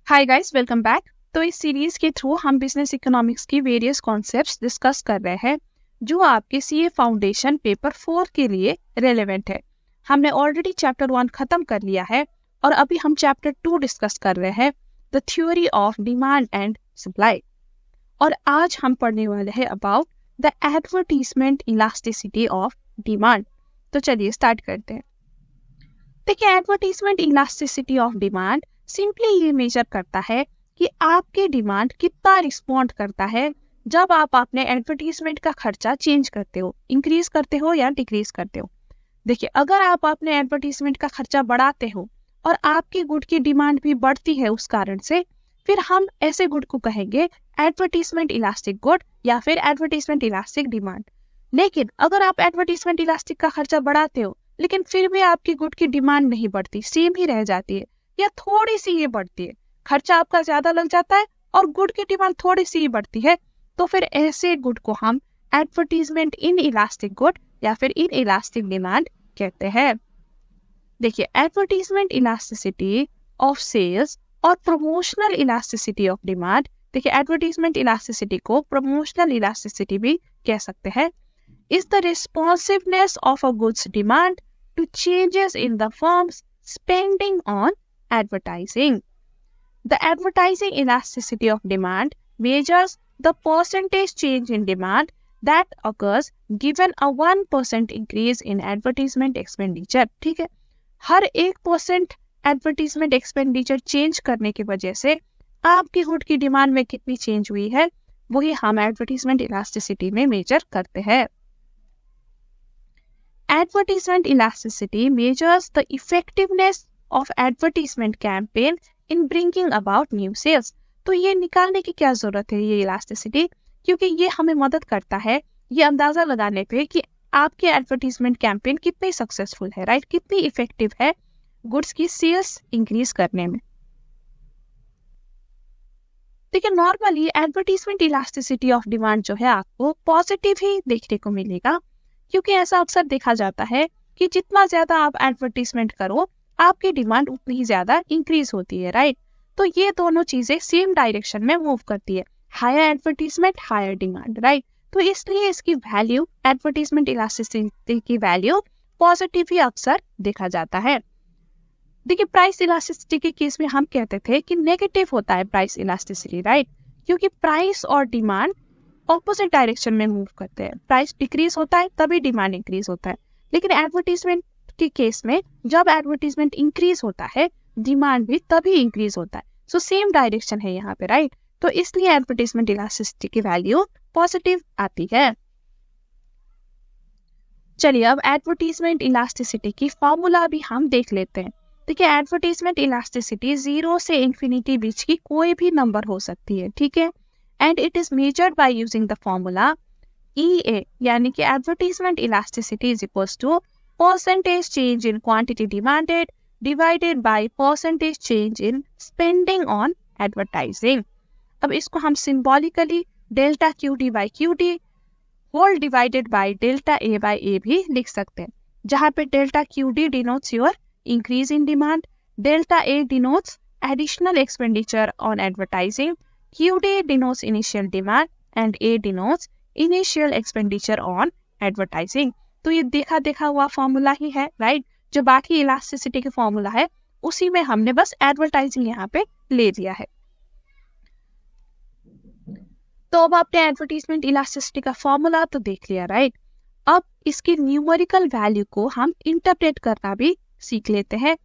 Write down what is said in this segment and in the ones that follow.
Hi guys, welcome back. तो इस series के थ्रू हम बिजनेस इकोनॉमिक्स की वेरियस कॉन्सेप्ट्स डिस्कस कर रहे हैं जो आपके सीए फाउंडेशन पेपर 4 के लिए रेलेवेंट है। हमने ऑलरेडी चैप्टर 1 खत्म कर लिया है और अभी हम चैप्टर 2 डिस्कस कर रहे हैं, the theory of demand and supply. और आज हम पढ़ने वाले हैं about the advertisement elasticity of demand. तो चलिए स्टार्ट करते हैं। देखिए, advertisement elasticity of demand simply ये मेजर करता है कि आपके डिमांड कितना रिस्पॉन्ड करता है जब आप अपने एडवर्टीजमेंट का खर्चा चेंज करते हो, इंक्रीज करते हो या डिक्रीज करते हो। देखिए, अगर आप अपने एडवर्टीजमेंट का खर्चा बढ़ाते हो और आपकी गुड की डिमांड भी बढ़ती है उस कारण से, फिर हम ऐसे गुड को कहेंगे एडवर्टीजमेंट इलास्टिक गुड या फिर एडवर्टीजमेंट इलास्टिक डिमांड। लेकिन अगर आप एडवर्टीजमेंट इलास्टिक का खर्चा बढ़ाते हो लेकिन फिर भी आपकी गुड की डिमांड नहीं बढ़ती, सेम ही रह जाती है या थोड़ी सी ये बढ़ती है, खर्चा आपका ज्यादा लग जाता है और गुड की डिमांड थोड़ी सी ही बढ़ती है, तो फिर ऐसे गुड को हम एडवर्टीजमेंट इन इलास्टिक गुड या फिर इन इलास्टिक डिमांड कहते हैं। देखिए, एडवर्टीजमेंट इलास्टिसिटी ऑफ सेल्स और प्रमोशनल इलास्टिसिटी ऑफ डिमांड, देखिए एडवर्टीजमेंट इलास्टिसिटी को प्रमोशनल इलास्टिसिटी भी कह सकते हैं, is the responsiveness of a goods demand to changes in the firm's spending on advertising. The advertising elasticity of demand measures the percentage change in demand that occurs given a 1% increase in advertisement expenditure. ठीक है, हर 1% advertisement expenditure change करने की वजह से आपकी good की demand में कितनी चेंज हुई है, वही हम एडवर्टीजमेंट इलास्टिसिटी में मेजर करते हैं। Advertisement elasticity measures the effectiveness of advertisement campaign in bringing about new sales. तो ये निकालने की क्या जरूरत है ये इलास्टिसिटी, क्योंकि ये हमें मदद करता है ये अंदाजा लगाने पे कि आपके एडवर्टीजमेंट कैंपेन कितनी सक्सेसफुल है, राइट, कितनी इफेक्टिव है गुड्स की सेल्स इंक्रीज करने में। देखिए, normally advertisement elasticity of demand जो है आपको पॉजिटिव ही देखने को मिलेगा, क्योंकि ऐसा अक्सर देखा जाता है कि जितना ज्यादा आप एडवर्टीजमेंट करो आपकी डिमांड उतनी ही ज्यादा इंक्रीज होती है, राइट। तो ये दोनों चीजें सेम डायरेक्शन में मूव करती है, higher advertisement higher demand, right. तो इसलिए इसकी वैल्यू, एडवर्टीजमेंट इलास्टिसिटी की वैल्यू पॉजिटिव ही अक्सर देखा जाता है। देखिए, प्राइस इलास्टिसिटी के केस में हम कहते थे कि नेगेटिव होता है प्राइस इलास्टिसिटी, राइट, क्योंकि प्राइस और डिमांड ऑपोजिट डायरेक्शन में मूव करते हैं। प्राइस डिक्रीज होता है तभी डिमांड इंक्रीज होता है, लेकिन एडवर्टीजमेंट के केस में जब एडवर्टीजमेंट इंक्रीज होता है डिमांड भी तभी इंक्रीज होता है। सो सेम डायरेक्शन है यहाँ पे, राइट। तो इसलिए एडवर्टीजमेंट इलास्टिसिटी की वैल्यू पॉजिटिव आती है। चलिए, अब एडवर्टीजमेंट इलास्टिसिटी की फॉर्मूला भी हम देख लेते हैं। देखिए, एडवर्टीजमेंट इलास्टिसिटी 0 से इन्फिनिटी बीच की कोई भी नंबर हो सकती है, ठीक है, and it is measured by using the formula EA, यानी कि advertisement elasticity is equals to percentage change in quantity demanded divided by percentage change in spending on advertising। अब इसको हम symbolically delta QD by QD whole divided by delta A by A भी लिख सकते हैं, जहाँ पे delta QD denotes your increase in demand, delta A denotes additional expenditure on advertising, QD denotes initial demand and A denotes initial expenditure on advertising। तो ये देखा देखा हुआ फॉर्मूला ही है, राइट। जो बाकी इलास्टिसिटी के फॉर्मूला है उसी में हमने बस एडवर्टाइजिंग यहाँ पे ले लिया है। तो अब आपने एडवर्टीजमेंट इलास्टिसिटी का फॉर्मूला तो देख लिया, राइट। अब इसकी न्यूमेरिकल वैल्यू को हम इंटरप्रेट करना भी सीख लेते हैं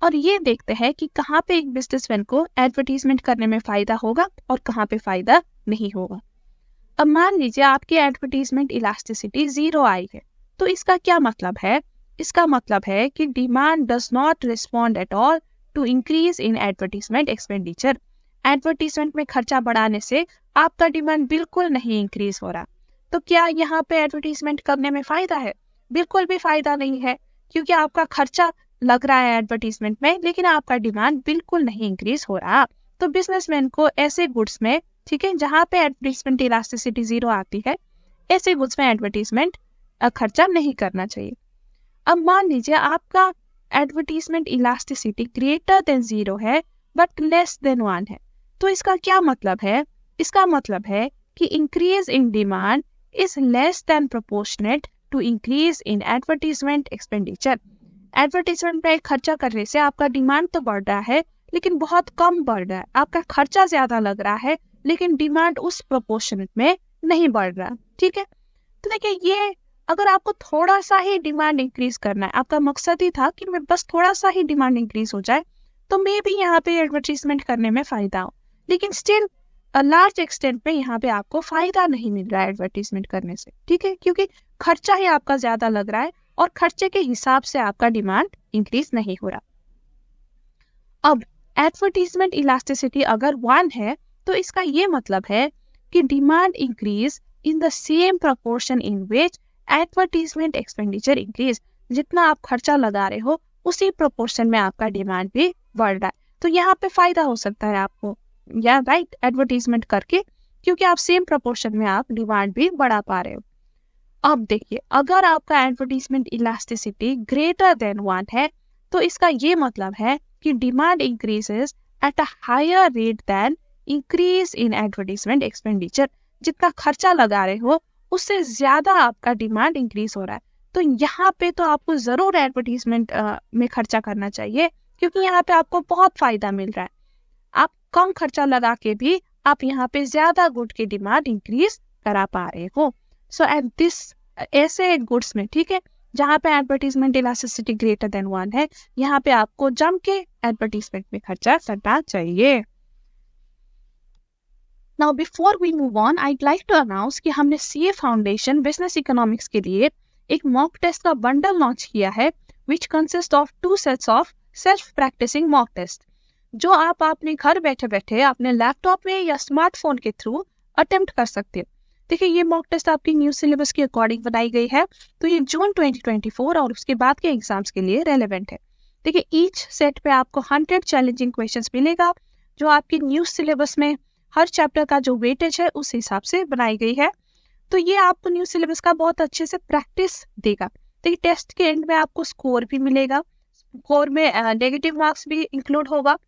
और ये देखते हैं कि कहाँ पे एक बिजनेसमैन को एडवर्टीजमेंट करने में फायदा होगा और कहाँ पे फायदा नहीं होगा। अब मान लीजिए आपकी एडवर्टीजमेंट इलास्टिसिटी 0 आई है, तो इसका क्या मतलब है? इसका मतलब है कि demand does not respond at all to increase in advertisement expenditure. Advertisement में खर्चा बढ़ाने से आपका डिमांड बिल्कुल नहीं इंक्रीज हो रहा, तो क्या यहाँ पे एडवर्टीजमेंट करने में फायदा है? बिल्कुल भी फायदा नहीं है, क्योंकि आपका खर्चा लग रहा है एडवर्टीजमेंट में लेकिन आपका डिमांड बिल्कुल नहीं इंक्रीज हो रहा। तो बिजनेसमैन को ऐसे गुड्स में, ठीक है, जहाँ पे एडवर्टीजमेंट इलास्टिसिटी 0 आती है, ऐसे गुड्स में एडवर्टीजमेंट खर्चा नहीं करना चाहिए। अब मान लीजिए आपका एडवर्टीजमेंट इलास्टिसिटी ग्रेटर देन 0 है, बट लेस देन 1 है। तो इसका क्या मतलब है? इसका मतलब है कि increase in demand is less than proportionate to increase in advertisement expenditure. Advertisement पे खर्चा करने से आपका डिमांड तो बढ़ रहा है लेकिन बहुत कम बढ़ रहा है। आपका खर्चा ज्यादा लग रहा है लेकिन डिमांड उस प्रोपोर्शनेट में नहीं बढ़ रहा। ठीक है, तो देखिए ये अगर आपको थोड़ा सा ही डिमांड इंक्रीज करना है, आपका मकसद ही था कि मैं बस थोड़ा सा ही डिमांड इंक्रीज हो जाए, तो मे भी यहाँ पे एडवर्टीजमेंट करने में फायदा हो, लेकिन स्टिल लार्ज एक्सटेंट पे यहाँ पे आपको फायदा नहीं मिल रहा है एडवर्टीजमेंट करने से। ठीक है, क्योंकि खर्चा ही आपका ज्यादा लग रहा है और खर्चे के हिसाब से आपका डिमांड इंक्रीज नहीं हो रहा। अब एडवर्टीजमेंट इलास्टिसिटी अगर 1 है तो इसका ये मतलब है कि demand increase in the same proportion in which advertisement expenditure increase. जितना आप खर्चा लगा रहे हो उसी प्रोपोर्शन में आपका डिमांड भी बढ़ रहा है, तो यहाँ पे फायदा हो सकता है आपको या राइट एडवर्टीजमेंट करके, क्योंकि आप सेम प्रोपोर्शन में आप डिमांड भी बढ़ा पा रहे हो। अब देखिए अगर आपका एडवर्टीजमेंट इलास्टिसिटी ग्रेटर देन 1 है तो इसका ये मतलब है कि demand increases at a higher rate than increase in advertisement expenditure. जितना खर्चा लगा रहे हो उससे ज्यादा आपका डिमांड इंक्रीज हो रहा है, तो यहाँ पे तो आपको जरूर एडवर्टीजमेंट में खर्चा करना चाहिए, क्योंकि यहाँ पे आपको बहुत फायदा मिल रहा है। आप कम खर्चा लगा के भी आप यहाँ पे ज्यादा गुड की डिमांड इंक्रीज करा पा रहे हो। सो एट दिस ऐसे गुड्स में, ठीक है, जहाँ पे एडवर्टीजमेंट इलास्टिसिटी ग्रेटर देन 1 है, यहाँ पे आपको जम के एडवर्टीजमेंट में खर्चा करना चाहिए। Now before we move on, I'd like to announce कि हमने CA फाउंडेशन बिजनेस इकोनॉमिक्स के लिए एक मॉक टेस्ट का बंडल लॉन्च किया है, which consists of 2 sets of self practising mock test, जो आप अपने घर बैठे बैठे अपने लैपटॉप में या स्मार्टफोन के थ्रू अटेम्प्ट कर सकते हो। देखिए ये मॉक टेस्ट आपकी न्यू सिलेबस के अकॉर्डिंग बनाई गई है, तो ये जून 2024 और उसके बाद के एग्जाम्स के लिए रेलेवेंट है। देखिए ईच सेट पे आपको 100 चैलेंजिंग क्वेश्चंस मिलेगा, जो आपकी न्यू सिलेबस में हर चैप्टर का जो वेटेज है उस हिसाब से बनाई गई है। तो ये आपको न्यू सिलेबस का बहुत अच्छे से प्रैक्टिस देगा। देखिए टेस्ट के एंड में आपको स्कोर भी मिलेगा, स्कोर में नेगेटिव मार्क्स भी इंक्लूड होगा,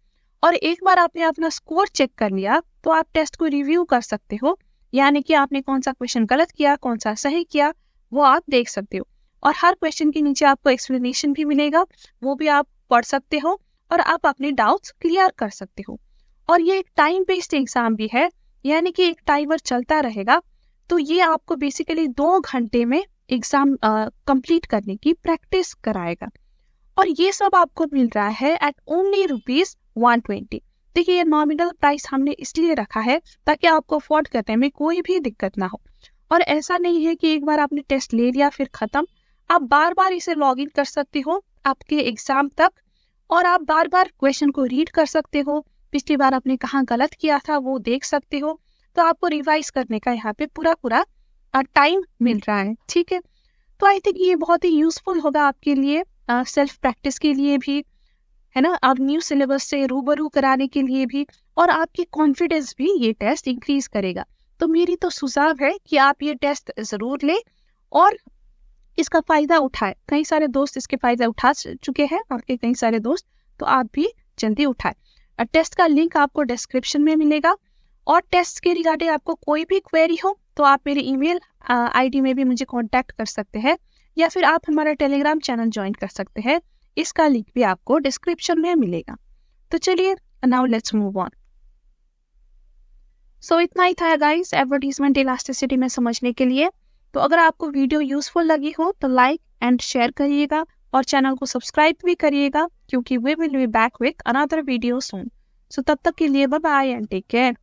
और एक बार आपने अपना स्कोर चेक कर लिया तो आप टेस्ट को रिव्यू कर सकते हो, यानी कि आपने कौन सा क्वेश्चन गलत किया, कौन सा सही किया, वो आप देख सकते हो। और हर क्वेश्चन के नीचे आपको एक्सप्लेनेशन भी मिलेगा, वो भी आप पढ़ सकते हो और आप अपने डाउट्स क्लियर कर सकते हो। और ये एक टाइम बेस्ड एग्जाम भी है, यानी कि एक टाइमर चलता रहेगा, तो ये आपको बेसिकली 2 घंटे में एग्जाम कंप्लीट करने की प्रैक्टिस कराएगा। और ये सब आपको मिल रहा है एट ओनली ₹120। देखिए ये नॉमिनल प्राइस हमने इसलिए रखा है ताकि आपको अफोर्ड करने में कोई भी दिक्कत ना हो। और ऐसा नहीं है कि एक बार आपने टेस्ट ले लिया फिर खत्म, आप बार बार इसे लॉग इन कर सकते हो आपके एग्जाम तक, और आप बार बार क्वेश्चन को रीड कर सकते हो, पिछली बार आपने कहाँ गलत किया था वो देख सकते हो, तो आपको रिवाइज करने का यहाँ पे पूरा टाइम मिल रहा है। ठीक है, तो आई थिंक ये बहुत ही यूजफुल होगा आपके लिए, सेल्फ प्रैक्टिस के लिए भी, है ना, अब न्यू सिलेबस से रूबरू कराने के लिए भी, और आपकी कॉन्फिडेंस भी ये टेस्ट इंक्रीज करेगा। तो मेरी तो सुझाव है कि आप ये टेस्ट जरूर लें और इसका फायदा उठाएं। कई सारे दोस्त इसके फायदा उठा चुके हैं, आपके कई सारे दोस्त, तो आप भी जल्दी उठाएं। टेस्ट का लिंक आपको डिस्क्रिप्शन में मिलेगा, और टेस्ट के रिगार्डिंग आपको कोई भी क्वेरी हो तो आप मेरे ईमेल आईडी में भी मुझे कांटेक्ट कर सकते हैं, या फिर आप हमारा टेलीग्राम चैनल ज्वाइन कर सकते हैं, इसका लिंक भी आपको डिस्क्रिप्शन में मिलेगा। तो चलिए नाउ लेट्स मूव ऑन। सो इतना ही था गाइस एडवर्टीजमेंट इलास्टिसिटी में समझने के लिए। तो अगर आपको वीडियो यूजफुल लगी हो तो लाइक एंड शेयर करिएगा और चैनल को सब्सक्राइब भी करिएगा, क्योंकि we will be back with another video soon. So तब तक के लिए bye bye and take care.